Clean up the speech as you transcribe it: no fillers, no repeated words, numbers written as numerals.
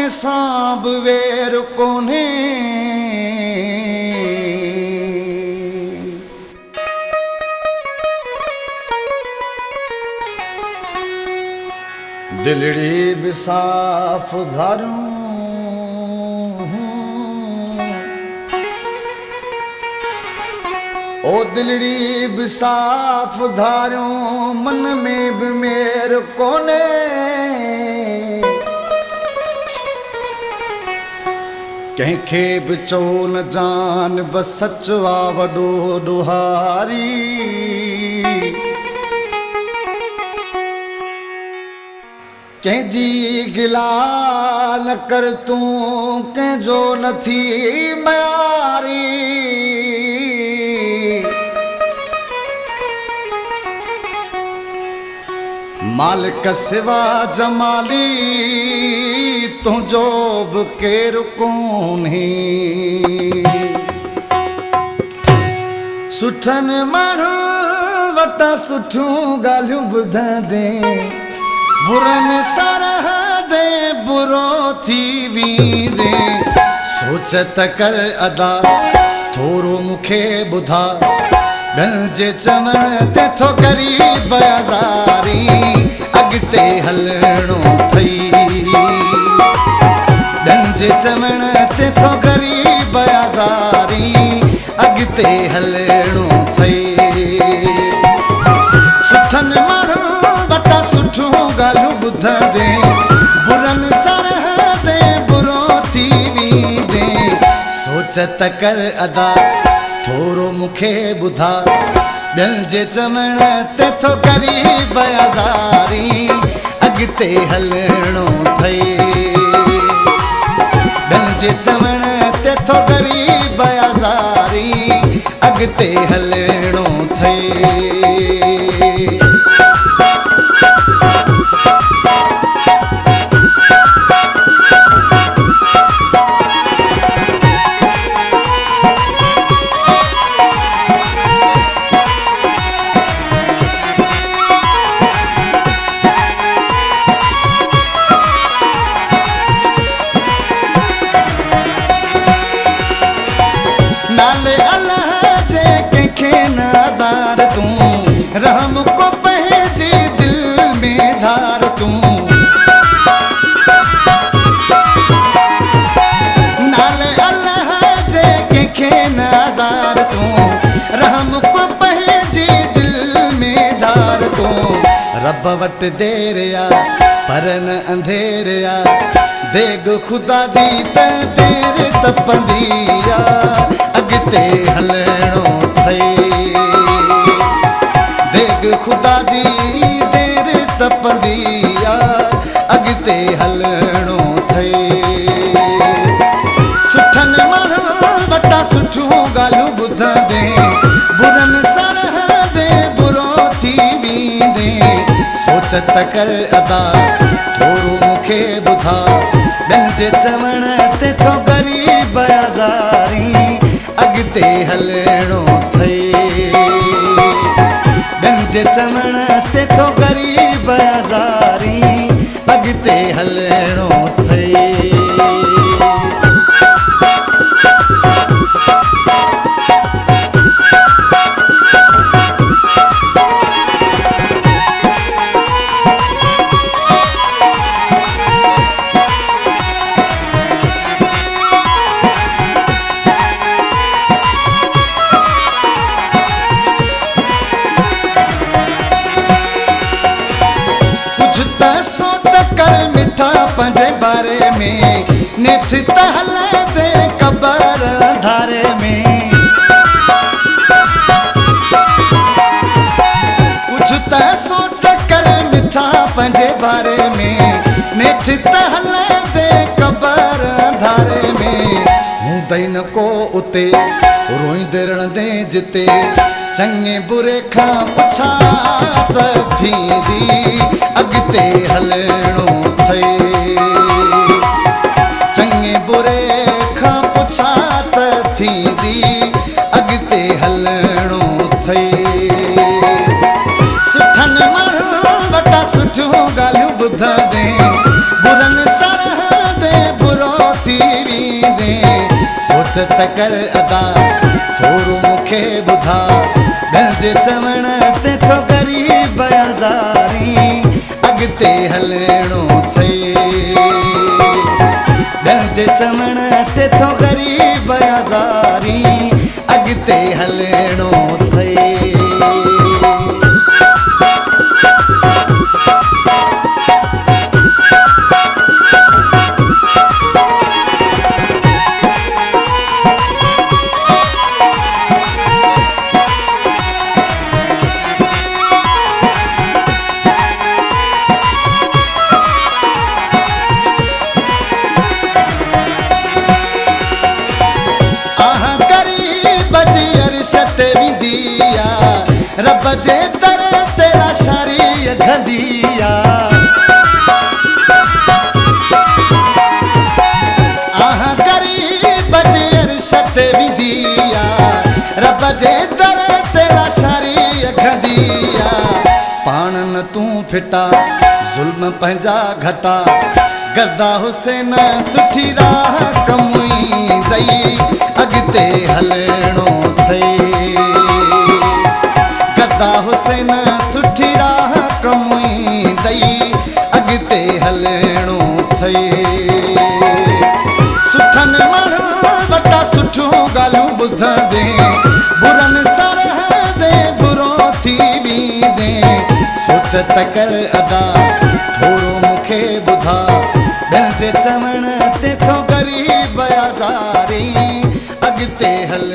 कंहिं सां बि वेर कोन्हे। दिलड़ी बि साफ़ धारूं, ओ दिलड़ी बि साफ़ धारूं, मन में बि मेर कोन्हे। कंहिंखे बि चओ न जान बस सचु आ वॾो ॾोहारी। कंहिंजी गिला न कर तूं, कंहिंजो न थी मयारी। मालिक सिवा जमाली तुंहिंजो बि केरु कोन्हे। सुठनि माण्हू वटां सुठियूं ॻाल्हियूं ॿुधंदे, बुरनि सरहदे बुरो थी वेंदे। सोच त कर अदा थोरो मूंखे ॿुधा, ॿियनि जे चवण ते थो करी बयाज़ारी। अॻिते हलणो अथई, ॿियनि जे चवण ते थो करी बयाज़ारी। अॻिते हलणो अथई। सुठनि माण्हू वटां सुठियूं ॻाल्हियूं ॿुधंदे, बुरनि सरहदे बुरो थी वेंदे। सोच त कर अदा थोरो मूंखे ॿुधा, ॿियनि जे चवण ते थो करी बयाज़ारी। अॻिते हलणो अथई, ॿियनि जे चवण ते थो करी बयाज़ारी। अॻिते हलणो अथई। नाले अल्लाह जे कंहिंखे नज़ार तूं, रहम को पंहिंजी दिल में धार तूं। नाले अल्लाह जे कंहिंखे नज़ार तूं, रहम को पंहिंजी दिल में धार तूं। रब वटि देर आ पर न अंधेर आ, देग खुदा जी त देर तपंदी आ। अॻिते हलणो अथई, देग खुदा जी देर तपंदी आ। अॻिते हलणो अथई। सुठनि माण्हू वटां सुठियूं ॻाल्हियूं ॿुधंदे, बुरनि सरहदे बुरो थी वेंदे। सोच त कर अदा थोरो मूंखे ॿुधा, ॿियनि जे चवण ते थो करी बयाज़ारी। अॻिते हलणो अथई, ॿियनि जे चवण ते थो करी बयाज़ारी। अॻिते हलणो अथई। पंहिंजे बारे में नेठि त हलंदे क़बर धारे में। कुझु त सोच कर मिठा पंहिंजे बारे में, नेठि त हलंदे क़बर धारे में। हूंदई न को उते रोईंदे रड़ंदे जिते, चङे बुरे खां पुछात थींदी। अॻिते हलणो अथई, चङे बुरे खां पुछात थींदी। अॻिते हलणो अथई। सुठनि माण्हू वटां सुठियूं ॻाल्हियूं ॿुधंदे, बुरनि सरहदे सोच त कर अदा थोरो मूंखे ॿुधा ॿियनि जे चवण ते थो ग़रीब आज़ारी अॻिते हलणो अथई ॿियनि जे चवण ते थो ग़रीब आज़ारी अॻिते हलणो अथई रब जे दर ते आशारी घंदिया आहा गरीब जे अरशत विदिया रब जे दर ते आशारी घंदिया पाण न तूं फिटा ज़ुल्म पंहिंजा घटा गर्दा हुसैन सुठी राह कमुई दई अॻिते हलणो अथई गर्दा हुसैन सुठी राह कमुई दई अॻिते हलणो अथई सुठनि माण्हुनि वटां सुठियूं ॻाल्हियूं ॿुधंदे बुरनि सरहदे बुरो थी वेंदे सोच त कर अदा थोरो मूंखे ॿुधा ॿियनि जे चवण ते थो ग़रीब आज़ारी अॻिते हल